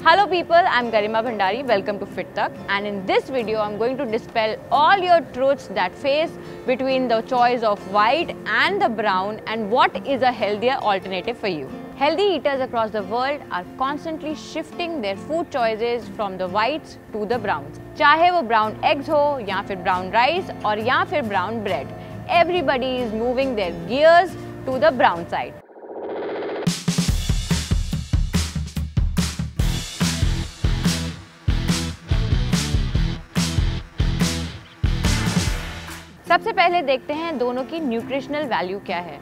Hello people, I'm Garima Bhandari. Welcome to FitTak, and in this video I'm going to dispel all your truths that face between the choice of white and the brown and what is a healthier alternative for you. Healthy eaters across the world are constantly shifting their food choices from the whites to the browns. चाहे वो brown eggs हो या फिर brown rice और या फिर brown bread, everybody is moving their gears to the brown side. सबसे पहले देखते हैं दोनों की न्यूट्रिशनल वैल्यू क्या है।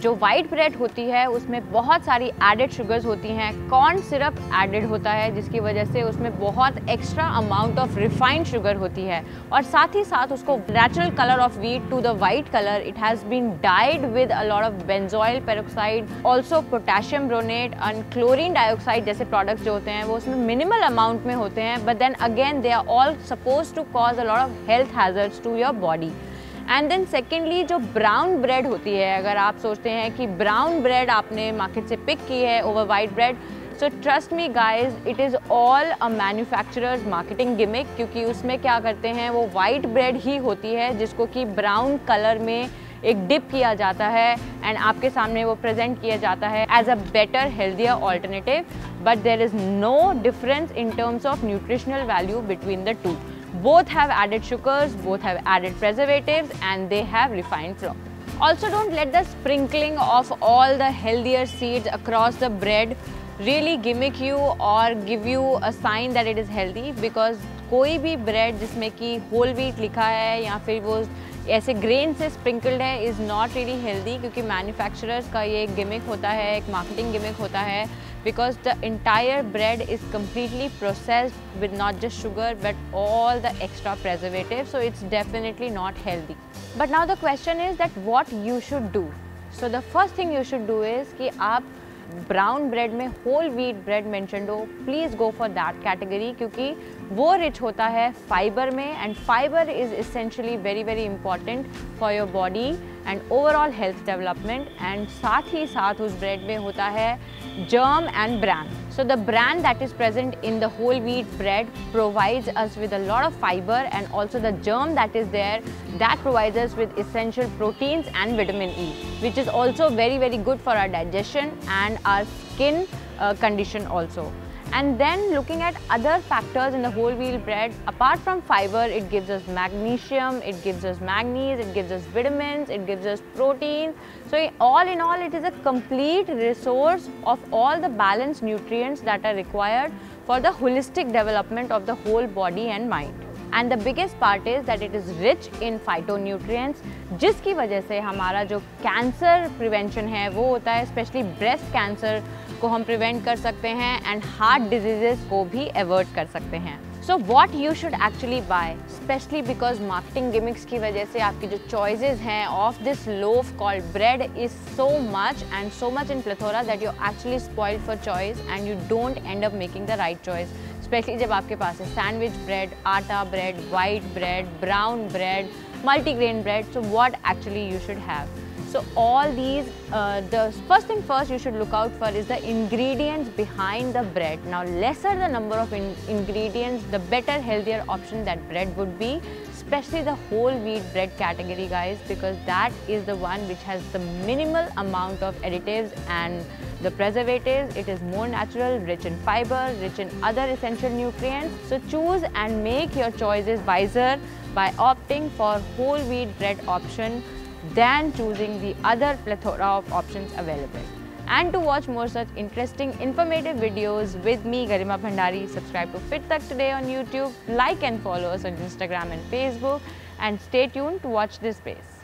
जो वाइट ब्रेड होती है उसमें बहुत सारी एडेड शुगर्स होती हैं, कॉर्न सिरप एडेड होता है जिसकी वजह से उसमें बहुत extra amount of refined sugar होती है और साथ ही साथ उसको natural colour of wheat to the white colour it has been dyed with a lot of benzoyl peroxide, also potassium bromate and chlorine dioxide जैसे प्रोडक्ट्स जो होते हैं वो उसमें मिनिमल अमाउंट में होते हैं, but then again they are all suppose to cause a lot of health hazards to your body. And then secondly जो ब्राउन ब्रेड होती है, अगर आप सोचते हैं कि ब्राउन ब्रेड आपने मार्केट से पिक की है over white bread, so trust me guys it is all a manufacturers marketing gimmick, क्योंकि उसमें क्या करते हैं वो वाइट ब्रेड ही होती है जिसको कि ब्राउन कलर में एक डिप किया जाता है एंड आपके सामने वो प्रेजेंट किया जाता है as a better healthier alternative, but there is no difference in terms of nutritional value between the two. Both have added sugars, both have added preservatives, and they have refined flour. Also, don't let the sprinkling of all the healthier seeds across the bread really gimmick you or give you a sign that it is healthy, because कोई भी bread जिसमें कि whole wheat लिखा है या फिर वो ऐसे ग्रेन से स्प्रिंकल्ड है इज़ नॉट रियली हेल्दी, क्योंकि मैन्युफैक्चरर्स का ये एक गिमिक होता है, एक मार्केटिंग गिमिक होता है, because the entire bread is completely processed with not just sugar but all the extra preservatives, so it's definitely not healthy. But now the question is that what you should do. So the first thing you should do is कि आप brown bread में whole wheat bread mentioned हो, please go for that category, क्योंकि वो rich होता है fibre में and fibre is essentially very very important for your body and overall health development. And साथ ही साथ उस ब्रेड में होता है germ and bran. So the bran that is present in the whole wheat bread provides us with a lot of fiber, and also the germ that is there that provides us with essential proteins and vitamin E, which is also very very good for our digestion and our skin condition also. And then looking at other factors in the whole wheat bread, apart from fiber, it gives us magnesium, it gives us manganese, it gives us vitamins, it gives us protein. So all in all, it is a complete resource of all the balanced nutrients that are required for the holistic development of the whole body and mind. And the biggest part is that it is rich in phytonutrients, जिसकी वजह से हमारा जो cancer prevention है वो होता है, specially breast cancer को हम प्रिवेंट कर सकते हैं एंड हार्ट डिजीजेस को भी अवॉइड कर सकते हैं. So what you should actually buy, especially because marketing gimmicks की वजह से आपकी जो choices हैं of this loaf called bread is so much and so much in plethora that you're actually spoiled for choice and you don't end up making the right choice. Especially जब आपके पास है sandwich bread, आटा bread, white bread, brown bread, multigrain bread. So what actually you should have? So all these, the first thing first you should look out for is the ingredients behind the bread. Now lesser the number of ingredients, the better healthier option that bread would be, especially the whole wheat bread category guys, because that is the one which has the minimal amount of additives and the preservatives. It is more natural, rich in fiber, rich in other essential nutrients. So choose and make your choices wiser by opting for whole wheat bread option than choosing the other plethora of options available. And to watch more such interesting, informative videos with me, Garima Bhandari, subscribe to FitTak today on YouTube, like and follow us on Instagram and Facebook, and stay tuned to watch this space.